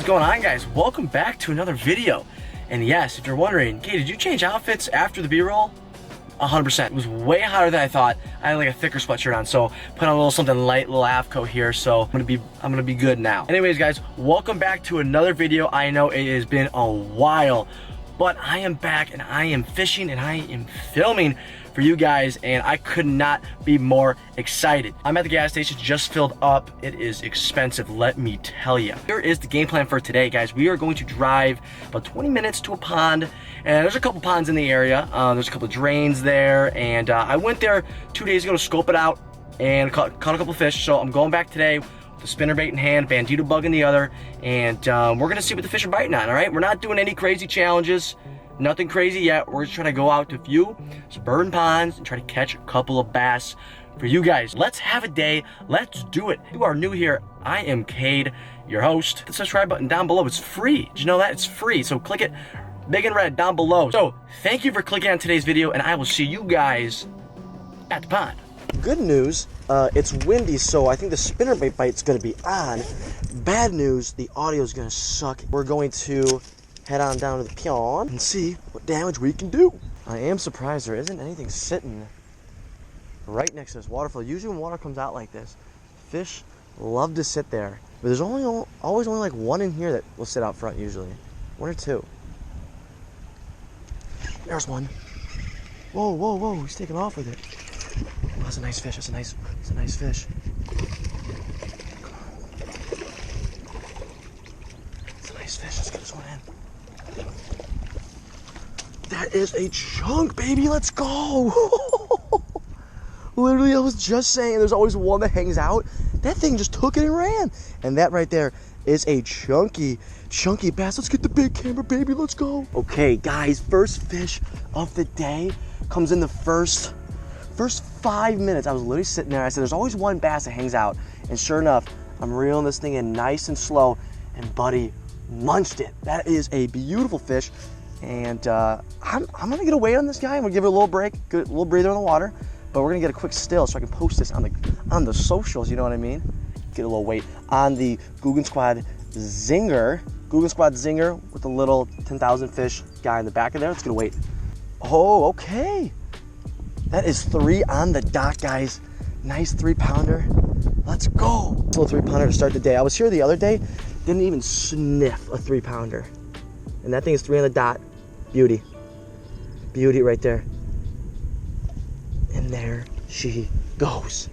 going on, guys? Welcome back to another video. And yes, if you're wondering, okay, did you change outfits after the B-roll? 100%. It was way hotter than I thought. I had like a thicker sweatshirt on, so put on a little something light, little half coat here, so I'm gonna be good now. Anyways, guys, welcome back to another video. I know it has been a while, but I am back and I am fishing and I am filming for you guys, and I could not be more excited. I'm at the gas station, just filled up. It is expensive, let me tell you. Here is the game plan for today, guys. We are going to drive about 20 minutes to a pond, and there's a couple ponds in the area. There's a couple of drains there, and I went there 2 days ago to scope it out and caught a couple fish. So I'm going back today with the spinnerbait in hand, bandito bug in the other, and we're gonna see what the fish are biting on. All right, we're not doing any crazy challenges. Nothing crazy yet. We're just trying to go out to a few suburban ponds and try to catch a couple of bass for you guys. Let's have a day. Let's do it. If you are new here, I am Cade, your host. The subscribe button down below, it's free. Did you know that? It's free, so click it big and red down below. So thank you for clicking on today's video, and I will see you guys at the pond. Good news, it's windy, so I think the spinnerbait bite's gonna be on. Bad news, the audio is gonna suck. We're going to head on down to the pond and see what damage we can do. I am surprised there isn't anything sitting right next to this waterfall. Usually when water comes out like this, fish love to sit there. But there's always only like one in here that will sit out front usually. One or two. There's one. Whoa, whoa, whoa, he's taking off with it. Oh, that's a nice fish, that's a nice fish. Come on. That's a nice fish, let's get this one in. That is a chunk, baby. Let's go. Literally, I was just saying there's always one that hangs out. That thing just took it and ran. And that right there is a chunky bass. Let's get the big camera, baby. Let's go. Okay, guys, first fish of the day comes in the first 5 minutes. I was literally sitting there. I said, there's always one bass that hangs out. And sure enough, I'm reeling this thing in nice and slow. And buddy munched it. That is a beautiful fish. And I'm gonna get a weight on this guy. I'm gonna give it a little break, good little breather in the water, but we're gonna get a quick still so I can post this on the socials. You know what I mean? Get a little weight on the Googan Squad Zinger. Googan Squad Zinger with a little 10,000 fish guy in the back of there. Let's get a weight. Oh, okay. That is 3 on the dot, guys. Nice 3-pounder. Let's go. Little 3-pounder to start the day. I was here the other day, didn't even sniff a 3-pounder. And that thing is 3 on the dot. Beauty. Beauty right there. And there she goes.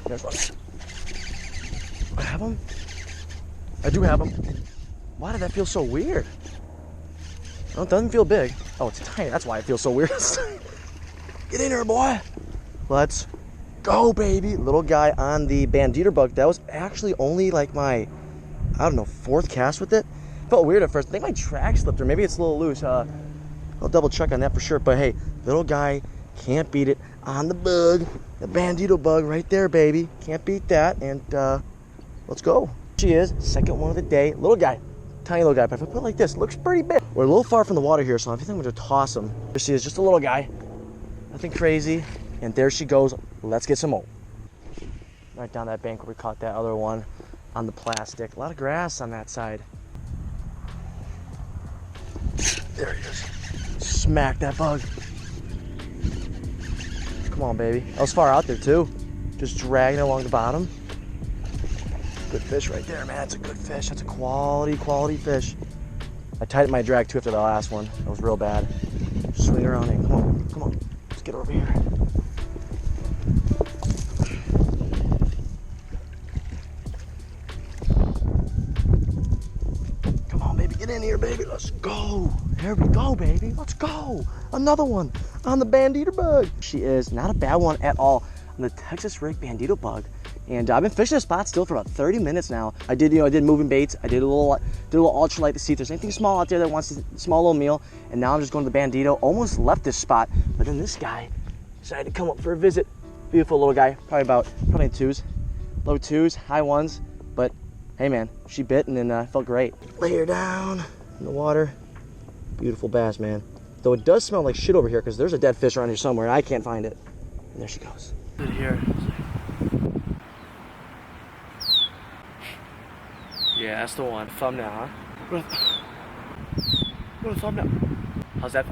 There's one. I have him? I do have him. Why did that feel so weird? Oh, it doesn't feel big. Oh, it's tiny. That's why it feels so weird. Get in here, boy. Let's go, baby. Little guy on the bandito bug. That was actually only like my, I don't know, 4th cast with it. Felt weird at first. I think my track slipped, or maybe it's a little loose. I'll double check on that for sure. But hey, little guy, can't beat it on the bug. The bandito bug right there, baby. Can't beat that. And let's go. She is, second one of the day. Little guy, tiny little guy. But if I put it like this, it looks pretty big. We're a little far from the water here, so I think I'm gonna toss him. There she is, just a little guy. Nothing crazy. And there she goes. Let's get some more. Right down that bank where we caught that other one on the plastic. A lot of grass on that side. There he is. Smack that bug. Come on, baby. I was far out there too. Just dragging it along the bottom. Good fish right there, man. That's a good fish. That's a quality fish. I tightened my drag too after the last one. That was real bad. Swing around in. Come on, come on. Let's get over here. Come on, baby. Get in here, baby. Let's go. There we go, baby. Let's go. Another one on the bandito bug. She is not a bad one at all on the Texas rig bandito bug. And I've been fishing this spot still for about 30 minutes now. I did moving baits. I did a little ultralight to see if there's anything small out there that wants a small little meal. And now I'm just going to the bandito. Almost left this spot, but then this guy decided to come up for a visit. Beautiful little guy, probably in 2s, low 2s, high 1s. But hey, man, she bit and then felt great. Lay her down in the water. Beautiful bass, man. Though it does smell like shit over here because there's a dead fish around here somewhere and I can't find it. And there she goes. Right here. Yeah, that's the one. Thumbnail, huh? What a thumbnail. How's that?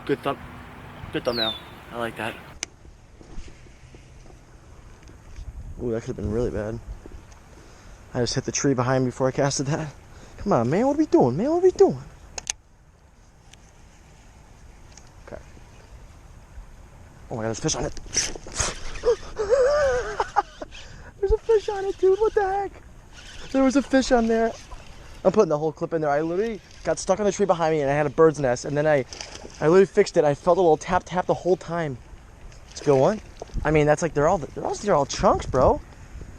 Good thumbnail. I like that. Ooh, that could have been really bad. I just hit the tree behind me before I casted that. Come on, man. What are we doing, man? What are we doing? Okay. Oh my god, there's fish on it. There's a fish on it, dude. What the heck? There was a fish on there. I'm putting the whole clip in there. I literally got stuck on the tree behind me and I had a bird's nest, and then I literally fixed it. I felt a little tap the whole time. It's a good one. I mean, that's like they're all chunks, bro.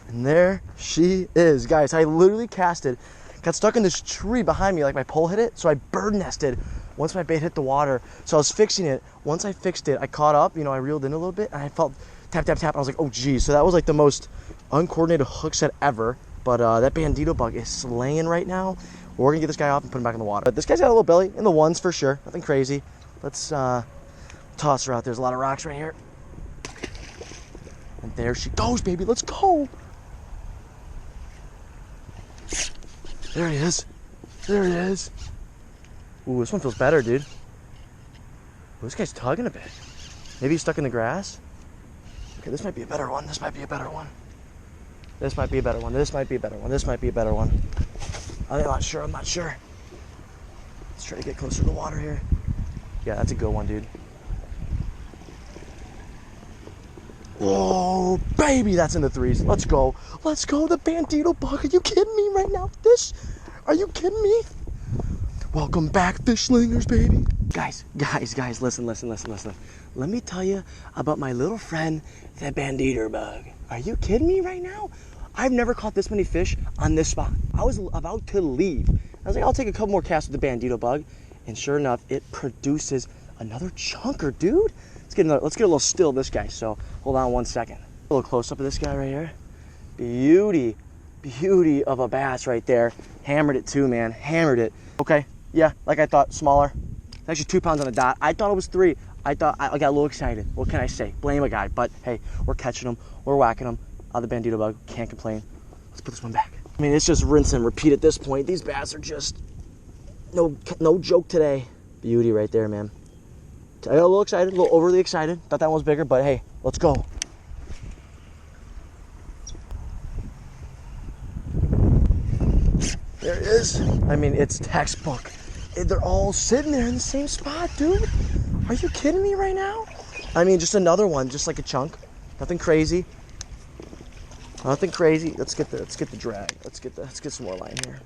And there she is, guys. I literally casted, got stuck in this tree behind me, like my pole hit it, so I bird nested once my bait hit the water. So I was fixing it. Once I fixed it, I caught up. You know, I reeled in a little bit, and I felt tap. And I was like, oh geez. So that was like the most uncoordinated hook set ever. But that bandito bug is slaying right now. We're gonna get this guy off and put him back in the water. But this guy's got a little belly in the ones for sure. Nothing crazy. Let's toss her out. There's a lot of rocks right here. And there she goes, baby. Let's go. There he is. There he is. Ooh, this one feels better, dude. Ooh, this guy's tugging a bit. Maybe he's stuck in the grass. Okay, this might be a better one. This might be a better one. This might be a better one. This might be a better one. This might be a better one. I'm not sure. I'm not sure. Let's try to get closer to the water here. Yeah, that's a good one, dude. Whoa, baby, that's in the threes. Let's go. Let's go. The bandito bug. Are you kidding me right now? This? Are you kidding me? Welcome back, fish slingers, baby. Guys, listen. Let me tell you about my little friend, the bandito bug. Are you kidding me right now? I've never caught this many fish on this spot. I was about to leave. I was like, I'll take a couple more casts with the bandito bug. And sure enough, it produces another chunker, dude. Let's get a little still of this guy. So hold on 1 second. A little close up of this guy right here. Beauty of a bass right there. Hammered it too, man. Hammered it. Okay, yeah, like I thought, smaller. It's actually 2 pounds on the dot. I thought it was 3. I got a little excited. What can I say? Blame a guy. But hey, we're catching them. We're whacking them. The bandito bug, can't complain. Let's put this one back. I mean, it's just rinse and repeat at this point. These bass are just no joke today. Beauty right there, man. I got a little excited, a little overly excited. Thought that one was bigger, but hey, let's go. There it is. I mean, it's textbook. They're all sitting there in the same spot, dude. Are you kidding me right now? I mean, just another one, just like a chunk. Nothing crazy. Nothing crazy. Let's get the drag. Let's get some more line here.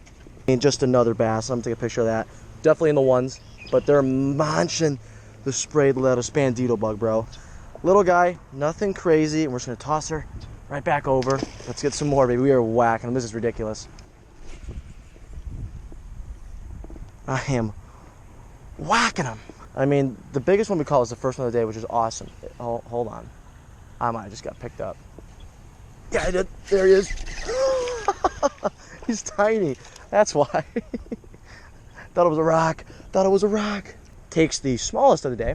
And just another bass. I'm gonna take a picture of that. Definitely in the ones, but they're munching the sprayed lettuce bandito bug, bro. Little guy, nothing crazy. And we're just gonna toss her right back over. Let's get some more, baby. We are whacking them. This is ridiculous. I am whacking them. I mean, the biggest one we caught was the first one of the day, which is awesome. Hold on. I might have just got picked up. Yeah, I did. There he is. He's tiny. That's why. Thought it was a rock. Takes the smallest of the day.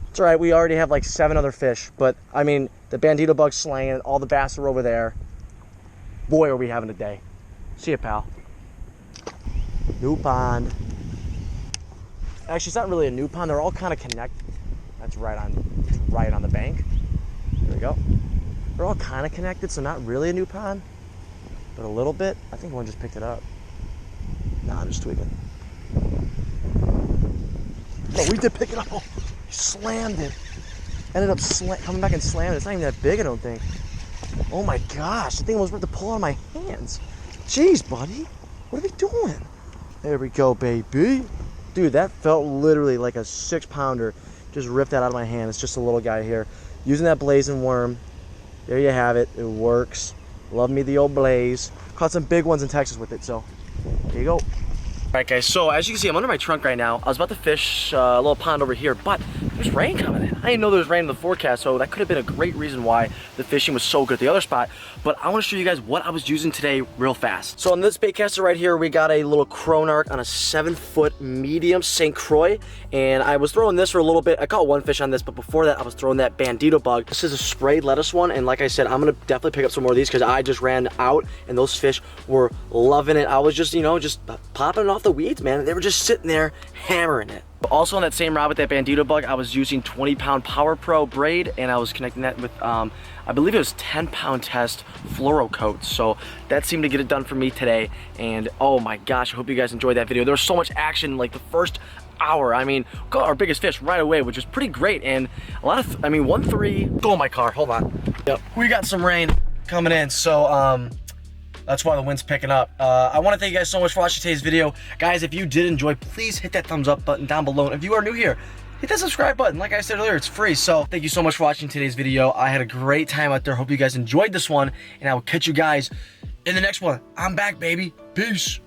It's all right. We already have like 7 other fish. But, I mean, the bandito bug's slaying. All the bass are over there. Boy, are we having a day. See ya, pal. New pond. Actually, it's not really a new pond. They're all kind of connected. That's right on the bank. There we go. They're all kind of connected, so not really a new pond, but a little bit. I think one just picked it up. Nah, I'm just tweaking. No, we did pick it up. Oh, he slammed it. Ended up coming back and slamming it. It's not even that big, I don't think. Oh my gosh, the thing was worth to pull out of my hands. Jeez, buddy. What are we doing? There we go, baby. Dude, that felt literally like a 6-pounder. Just ripped that out of my hand. It's just a little guy here. Using that blazing worm. There you have it. It works. Love me the old blaze. Caught some big ones in Texas with it, so there you go. All right, guys, so as you can see, I'm under my trunk right now. I was about to fish a little pond over here, but there's rain coming in. I didn't know there was rain in the forecast, so that could have been a great reason why the fishing was so good at the other spot. But I want to show you guys what I was using today real fast. So on this baitcaster right here, we got a little Cronarch on a 7-foot medium St. Croix, and I was throwing this for a little bit. I caught one fish on this, but before that, I was throwing that Bandito bug. This is a sprayed lettuce one, and like I said, I'm gonna definitely pick up some more of these because I just ran out, and those fish were loving it. I was just, you know, just popping it off the weeds, man. They were just sitting there hammering it. Also on that same rod with that Bandito bug, I was using 20-pound Power Pro braid, and I was connecting that with, I believe it was 10-pound test fluorocoat. So that seemed to get it done for me today. And oh my gosh, I hope you guys enjoyed that video. There was so much action like the first hour. I mean, got our biggest fish right away, which is pretty great. And a lot of, 1-3. Go in my car, hold on. Yep, we got some rain coming in, so that's why the wind's picking up. I want to thank you guys so much for watching today's video. Guys, if you did enjoy, please hit that thumbs up button down below. And if you are new here, hit that subscribe button. Like I said earlier, it's free. So thank you so much for watching today's video. I had a great time out there. Hope you guys enjoyed this one, and I will catch you guys in the next one. I'm back, baby. Peace.